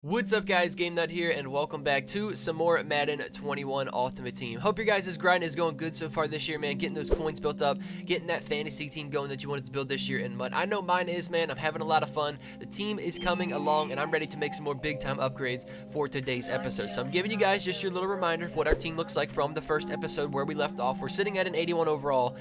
What's up guys, Game Nut here, and welcome back to some more Madden 21 Ultimate Team. Hope your guys' grind is going good so far this year, man. Getting those coins built up, getting that fantasy team going that you wanted to build this year in Mud. I know mine is, man. I'm having a lot of fun. The team is coming along, and I'm ready to make some more big-time upgrades for today's episode. So I'm giving you guys just your little reminder of what our team looks like from the first episode where we left off. We're sitting at an 81 overall,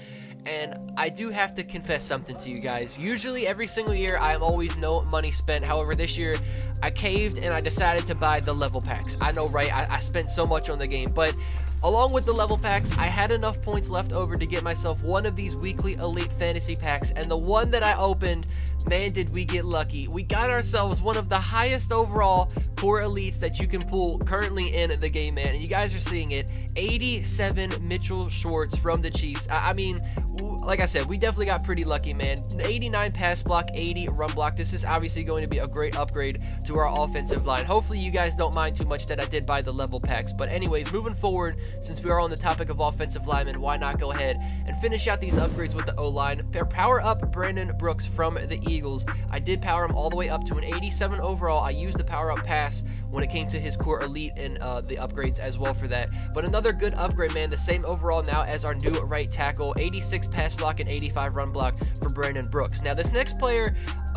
and I do have to confess something to you guys. Usually every single year, I am always no money spent. However, this year, I caved and I decided to buy the level packs. I know, right? I spent so much on the game, but along with the level packs, I had enough points left over to get myself one of these weekly elite fantasy packs, and the one that I opened, man, did we get lucky. We got ourselves one of the highest overall core elites that you can pull currently in the game, man, and you guys are seeing it. 87 Mitchell Schwartz from the Chiefs. I mean, like I said, we definitely got pretty lucky, man. 89 pass block, 80 run block. This is obviously going to be a great upgrade to our offensive line. Hopefully you guys don't mind too much that I did buy the level packs. But anyways, moving forward, since we are on the topic of offensive linemen, why not go ahead and finish out these upgrades with the O-line. Power up Brandon Brooks from the Eagles. I did power him all the way up to an 87 overall. I used the power up pass when it came to his core elite and the upgrades as well for that. But another good upgrade, man. The same overall now as our new right tackle. 86 pass block and 85 run block for Brandon Brooks. Now this next player,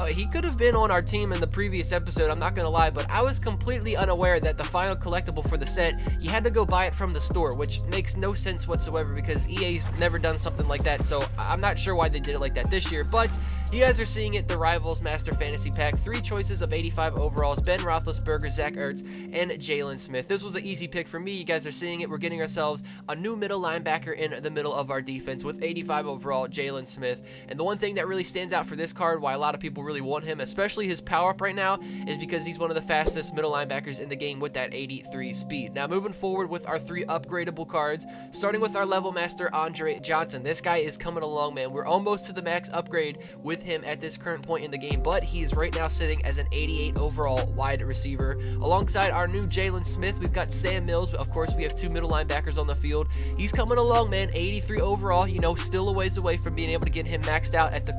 he could have been on our team in the previous episode, I'm not gonna lie, but I was completely unaware that the final collectible for the set, you had to go buy it from the store, which makes no sense whatsoever because EA's never done something like that, so I'm not sure why they did it like that this year. But you guys are seeing it, the Rivals Master Fantasy Pack. 3 choices of 85 overalls: Ben Roethlisberger, Zach Ertz, and Jalen Smith. This was an easy pick for me. You guys are seeing it. We're getting ourselves a new middle linebacker in the middle of our defense with 85 overall, Jalen Smith. And the one thing that really stands out for this card, why a lot of people really want him, especially his power-up right now, is because he's one of the fastest middle linebackers in the game with that 83 speed. Now, moving forward with our 3 upgradable cards, starting with our Level Master, Andre Johnson. This guy is coming along, man. We're almost to the max upgrade with him at this current point in the game, but he is right now sitting as an 88 overall wide receiver. Alongside our new Jalen Smith, we've got Sam Mills. Of course, we have 2 middle linebackers on the field. He's coming along, man. 83 overall, still a ways away from being able to get him maxed out at the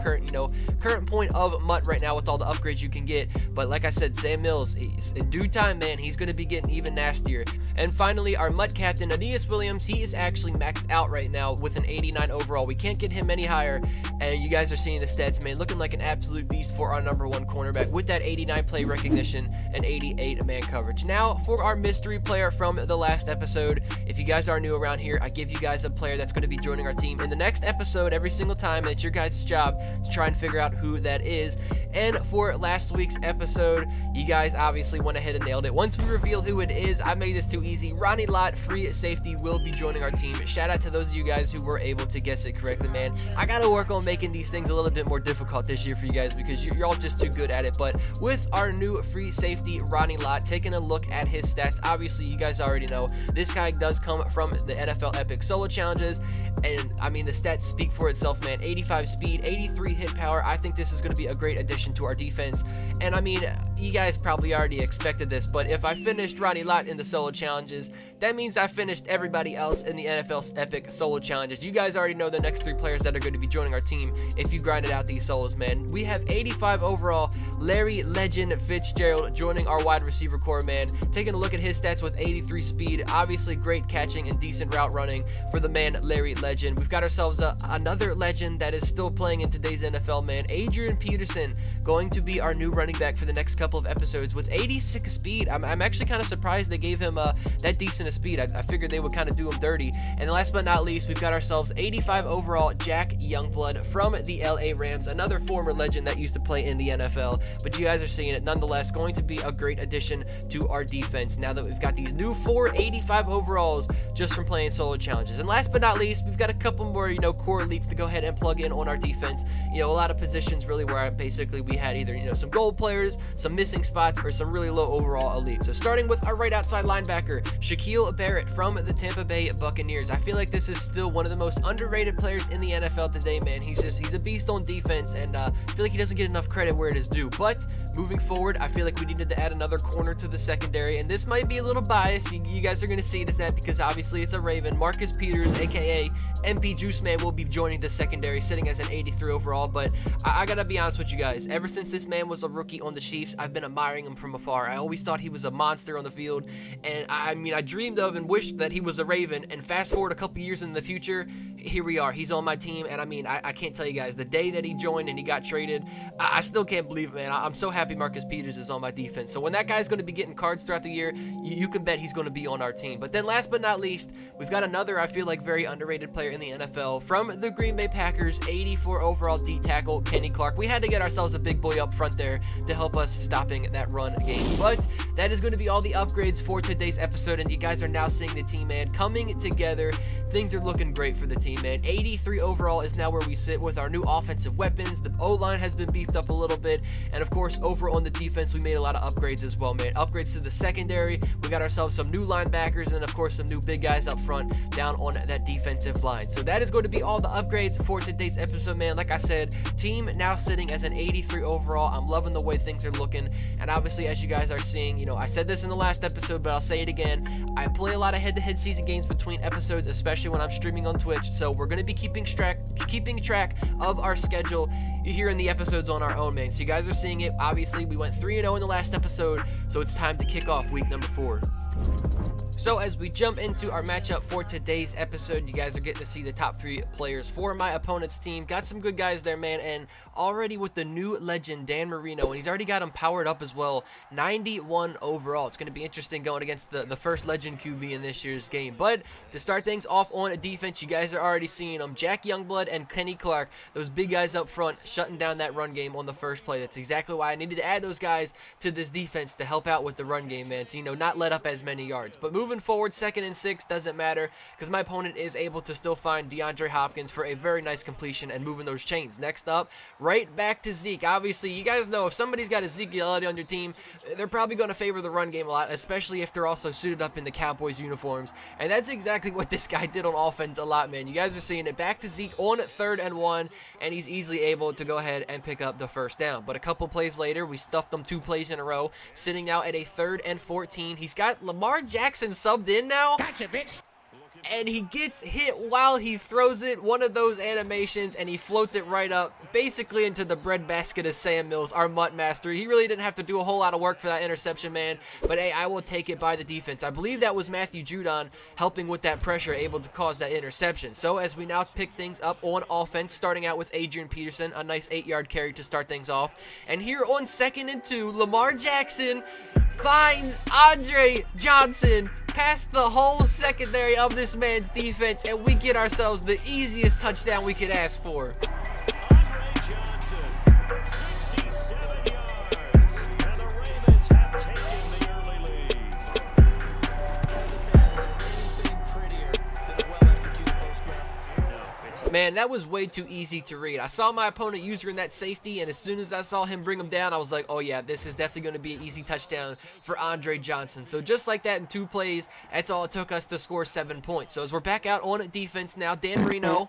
current point of MUT right now with all the upgrades you can get. But like I said, Sam Mills, he's in due time, man. He's going to be getting even nastier. And finally, our MUT captain, Aeneas Williams, he is actually maxed out right now with an 89 overall. We can't get him any higher, and you guys are seeing the stats, man. Looking like an absolute beast for our #1 cornerback with that 89 play recognition and 88 man coverage. Now, for our mystery player from the last episode, if you guys are new around here, I give you guys a player that's going to be joining our team in the next episode every single time, and it's your guys' job to try and figure out who that is. And for last week's episode, you guys obviously went ahead and nailed it. Once we reveal who it is, I made this too easy. Ronnie Lott, free safety, will be joining our team. Shout out to those of you guys who were able to guess it correctly, man. I gotta work on making these things a little bit more difficult this year for you guys because you're all just too good at it. But with our new free safety, Ronnie Lott, taking a look at his stats, obviously you guys already know this guy does come from the NFL Epic Solo Challenges, and I mean the stats speak for itself, man. 85 speed, 83 hit power. I think this is going to be a great addition to our defense. And I mean, you guys probably already expected this, but if I finished Ronnie Lott in the Solo Challenges, that means I finished everybody else in the NFL's Epic Solo Challenges. You guys already know the next 3 players that are going to be joining our team if you grinded out these solos, man. We have 85 overall, Larry Legend Fitzgerald joining our wide receiver core, man. Taking a look at his stats with 83 speed, obviously great catching and decent route running for the man Larry Legend. We've got ourselves another legend that is still playing in today's NFL, man. Adrian Peterson going to be our new running back for the next couple of episodes with 86 speed. I'm actually kind of surprised they gave him that decent of speed. I figured they would kind of do him dirty. And last but not least, we've got ourselves 85 overall Jack Youngblood from the LA Rams, another former legend that used to play in the NFL. But you guys are seeing it nonetheless. Going to be a great addition to our defense now that we've got these new 85 overalls just from playing solo challenges. And last but not least, we've got a couple more core elites to go ahead and plug in on our defense. A lot of positions really where basically we had either some gold players, some missing spots, or some really low overall elites. So starting with our right outside linebacker, Shaquille Barrett from the Tampa Bay Buccaneers. I feel like this is still one of the most underrated players in the NFL today, man. He's a beast on defense. defense, and I feel like he doesn't get enough credit where it is due. But moving forward, I feel like we needed to add another corner to the secondary, and this might be a little biased. You guys are going to see it as that because obviously it's a Raven. Marcus Peters, aka MP Juice Man, will be joining the secondary, sitting as an 83 overall. But I gotta be honest with you guys, ever since this man was a rookie on the Chiefs, I've been admiring him from afar. I always thought he was a monster on the field, and I mean, I dreamed of and wished that he was a Raven. And fast forward a couple years in the future, here we are. He's on my team, and I mean, I can't tell you guys, the day that he joined and he got traded, I still can't believe it, man. I'm so happy Marcus Peters is on my defense. So when that guy's going to be getting cards throughout the year, you can bet he's going to be on our team. But then last but not least, we've got another, I feel like, very underrated player in the NFL from the Green Bay Packers, 84 overall D tackle, Kenny Clark. We had to get ourselves a big boy up front there to help us stopping that run game. But that is going to be all the upgrades for today's episode, and you guys are now seeing the team, man, coming together. Things are looking great for the team, man. 83 overall is now where we sit with our new offensive weapons. The O-line has been beefed up a little bit, and of course, over on the defense, we made a lot of upgrades as well, man. Upgrades to the secondary. We got ourselves some new linebackers, and of course, some new big guys up front down on that defensive line. So that is going to be all the upgrades for today's episode, man. Like I said, team now sitting as an 83 overall. I'm loving the way things are looking, and obviously, as you guys are seeing, you know, I said this in the last episode, but I'll say it again. I play a lot of head-to-head season games between episodes, especially when I'm streaming on Twitch. So we're going to be keeping track of our schedule here in the episodes on our own, man. So you guys are seeing it. Obviously, we went 3-0 in the last episode, so it's time to kick off week number 4. So as we jump into our matchup for today's episode, you guys are getting to see the top 3 players for my opponent's team. Got some good guys there, man, and already with the new legend, Dan Marino, and he's already got him powered up as well, 91 overall. It's going to be interesting going against the first legend QB in this year's game. But to start things off on a defense, you guys are already seeing them. Jack Youngblood and Kenny Clark, those big guys up front, shutting down that run game on the first play. That's exactly why I needed to add those guys to this defense to help out with the run game, man, to, you know, not let up as many yards. But moving forward, 2nd and 6 doesn't matter because my opponent is able to still find DeAndre Hopkins for a very nice completion and moving those chains. Next up, right back to Zeke. Obviously, you guys know if somebody's got Ezekiel Elliott on your team, they're probably going to favor the run game a lot, especially if they're also suited up in the Cowboys uniforms. And that's exactly what this guy did on offense a lot, man. You guys are seeing it. Back to Zeke on 3rd and 1, and he's easily able to go ahead and pick up the first down. But a couple plays later, we stuffed him 2 plays in a row, sitting now at a 3rd and 14. He's got Lamar Jackson subbed in now. Gotcha, bitch. And he gets hit while he throws it, one of those animations, and he floats it right up, basically into the breadbasket of Sam Mills, our mutt master. He really didn't have to do a whole lot of work for that interception, man, but hey, I will take it by the defense. I believe that was Matthew Judon helping with that pressure, able to cause that interception. So as we now pick things up on offense, starting out with Adrian Peterson, a nice 8-yard carry to start things off. And here on 2nd and 2, Lamar Jackson finds Andre Johnson past the whole secondary of this man's defense, and we get ourselves the easiest touchdown we could ask for. Andre Johnson, 67 yards, and the Ravens have taken the early lead. Hasn't been anything prettier than a well-executed post-grab. Man, that was way too easy to read. I saw my opponent using that safety, and as soon as I saw him bring him down, I was like, oh yeah, this is definitely going to be an easy touchdown for Andre Johnson. So just like that in 2 plays, that's all it took us to score 7 points. So as we're back out on defense now, Dan Marino.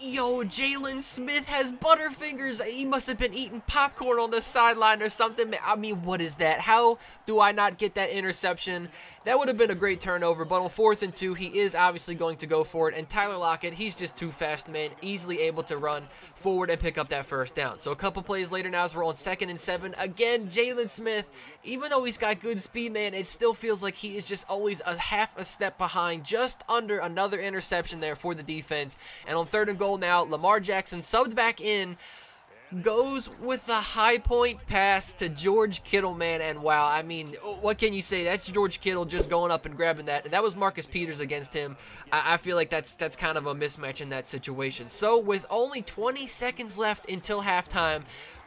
Yo, Jalen Smith has butterfingers. He must have been eating popcorn on the sideline or something. I mean, what is that? How do I not get that interception? That would have been a great turnover, but on 4th and 2, he is obviously going to go for it. And Tyler Lockett, he's just too fast, man. Easily able to run forward and pick up that first down. So a couple plays later now as we're on 2nd and 7. Again, Jalen Smith, even though he's got good speed, man, it still feels like he is just always a half a step behind, just under another interception there for the defense. And on 3rd and goal now, Lamar Jackson subbed back in, goes with a high point pass to George Kittle, man, and wow, I mean, what can you say? That's George Kittle just going up and grabbing that, and that was Marcus Peters against him. I feel like that's kind of a mismatch in that situation. So with only 20 seconds left until halftime,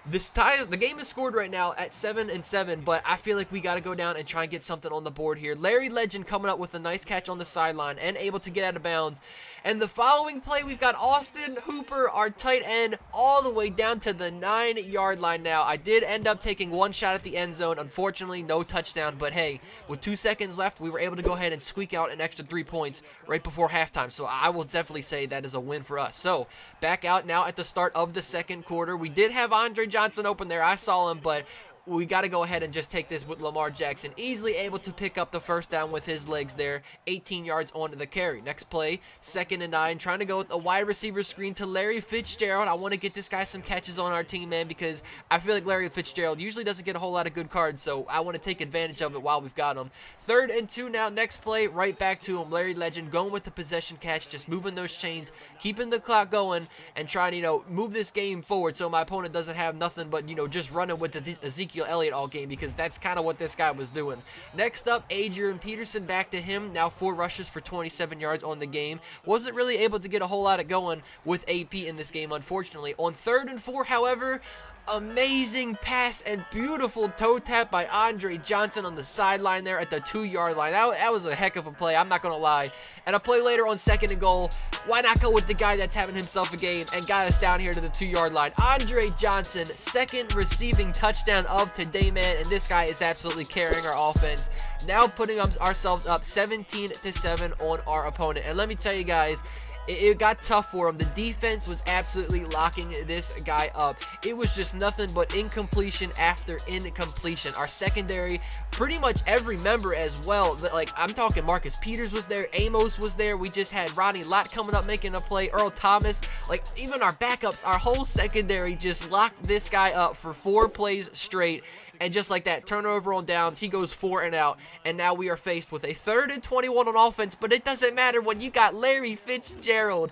The game is scored right now at 7-7, but I feel like we got to go down and try and get something on the board here. Larry Legend coming up with a nice catch on the sideline and able to get out of bounds. And the following play, we've got Austin Hooper, our tight end, all the way down to the 9-yard line now. I did end up taking one shot at the end zone. Unfortunately, no touchdown. But hey, with 2 seconds left, we were able to go ahead and squeak out an extra 3 points right before halftime. So I will definitely say that is a win for us. So back out now at the start of the second quarter. We did have Andre Johnson open there. I saw him, but we got to go ahead and just take this with Lamar Jackson. Easily able to pick up the first down with his legs there. 18 yards onto the carry. Next play, 2nd and 9. Trying to go with a wide receiver screen to Larry Fitzgerald. I want to get this guy some catches on our team, man, because I feel like Larry Fitzgerald usually doesn't get a whole lot of good cards, so I want to take advantage of it while we've got him. 3rd and 2 now. Next play, right back to him. Larry Legend going with the possession catch, just moving those chains, keeping the clock going, and trying to, move this game forward so my opponent doesn't have nothing but, just running with the Ezekiel Elliott all game, because that's kind of what this guy was doing. Next up, Adrian Peterson, back to him. Now 4 rushes for 27 yards on the game. Wasn't really able to get a whole lot of going with AP in this game, unfortunately. On 3rd and 4, however, amazing pass and beautiful toe tap by Andre Johnson on the sideline there at the 2-yard line. That was a heck of a play, I'm not going to lie. And a play later on 2nd and goal. Why not go with the guy that's having himself a game and got us down here to the 2-yard line? Andre Johnson, 2nd receiving touchdown of today, man. And this guy is absolutely carrying our offense. Now putting ourselves up 17-7 on our opponent. And let me tell you guys, it got tough for him. The defense was absolutely locking this guy up. It was just nothing but incompletion after incompletion. Our secondary, pretty much every member as well. Like, I'm talking Marcus Peters was there, Amos was there. We just had Ronnie Lott coming up making a play, Earl Thomas. Like, even our backups, our whole secondary just locked this guy up for 4 plays straight. And just like that, turnover on downs, he goes 4 and out. And now we are faced with a 3rd and 21 on offense. But it doesn't matter when you got Larry Fitzgerald,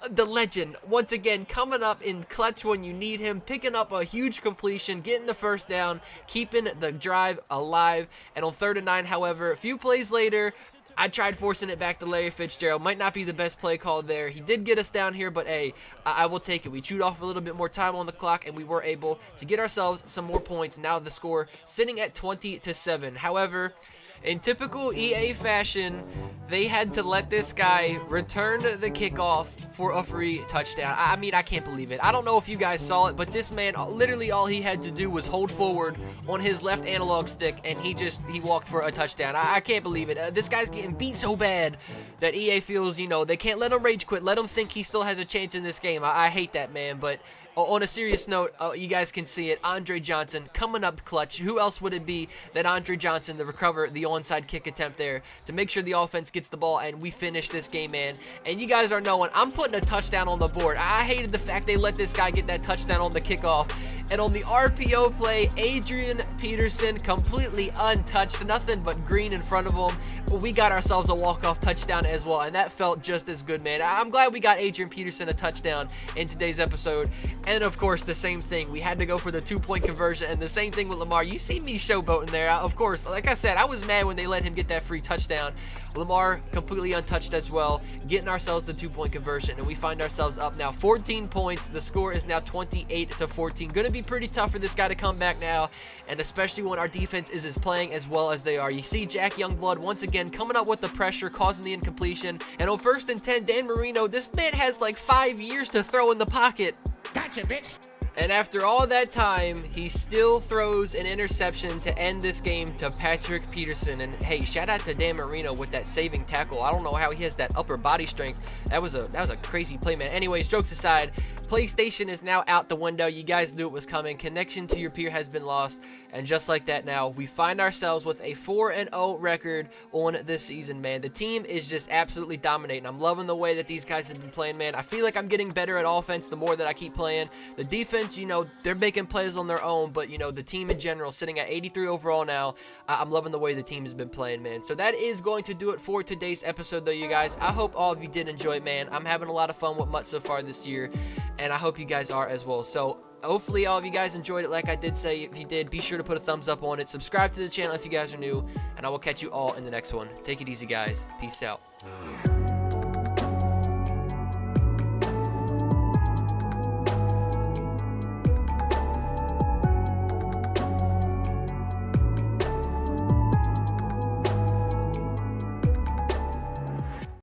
the legend, once again coming up in clutch when you need him, picking up a huge completion, getting the first down, keeping the drive alive. And on 3rd and 9, however, a few plays later, I tried forcing it back to Larry Fitzgerald. Might not be the best play call there. He did get us down here, but hey, I will take it. We chewed off a little bit more time on the clock, and we were able to get ourselves some more points. Now the score sitting at 20-7. However, in typical EA fashion, they had to let this guy return the kickoff for a free touchdown. I mean, I can't believe it. I don't know if you guys saw it, but this man, literally all he had to do was hold forward on his left analog stick, and he walked for a touchdown. I can't believe it. This guy's getting beat so bad that EA feels, they can't let him rage quit. Let him think he still has a chance in this game. I hate that, man, but on a serious note, you guys can see it. Andre Johnson coming up clutch. Who else would it be than Andre Johnson to recover the onside kick attempt there to make sure the offense gets the ball and we finish this game, man. And you guys are knowing I'm putting a touchdown on the board. I hated the fact they let this guy get that touchdown on the kickoff. And on the RPO play, Adrian Peterson completely untouched. Nothing but green in front of him. We got ourselves a walk-off touchdown as well, and that felt just as good, man. I'm glad we got Adrian Peterson a touchdown in today's episode. And, of course, the same thing. We had to go for the 2-point conversion, and the same thing with Lamar. You see me showboating there. Of course, like I said, I was mad when they let him get that free touchdown. Lamar completely untouched as well, getting ourselves the 2-point conversion, and we find ourselves up now 14 points. The score is now 28-14. Going to be pretty tough for this guy to come back now, and especially when our defense is playing as well as they are. You see Jack Youngblood once again coming up with the pressure, causing the incompletion. And on 1st and 10, Dan Marino, this man has like 5 years to throw in the pocket. Gotcha, bitch. And after all that time, he still throws an interception to end this game to Patrick Peterson. And hey, shout out to Dan Marino with that saving tackle. I don't know how he has that upper body strength. That was a crazy play, man. Anyways, jokes aside, PlayStation is now out the window. You guys knew it was coming. Connection to your peer has been lost. And just like that now, we find ourselves with a 4-0 record on this season, man. The team is just absolutely dominating. I'm loving the way that these guys have been playing, man. I feel like I'm getting better at offense the more that I keep playing. The defense, they're making plays on their own, but, the team in general sitting at 83 overall now. I'm loving the way the team has been playing, man. So that is going to do it for today's episode, though, you guys. I hope all of you did enjoy it, man. I'm having a lot of fun with Mutt so far this year, and I hope you guys are as well. So hopefully all of you guys enjoyed it. Like I did say, if you did, be sure to put a thumbs up on it. Subscribe to the channel if you guys are new, and I will catch you all in the next one. Take it easy, guys. Peace out.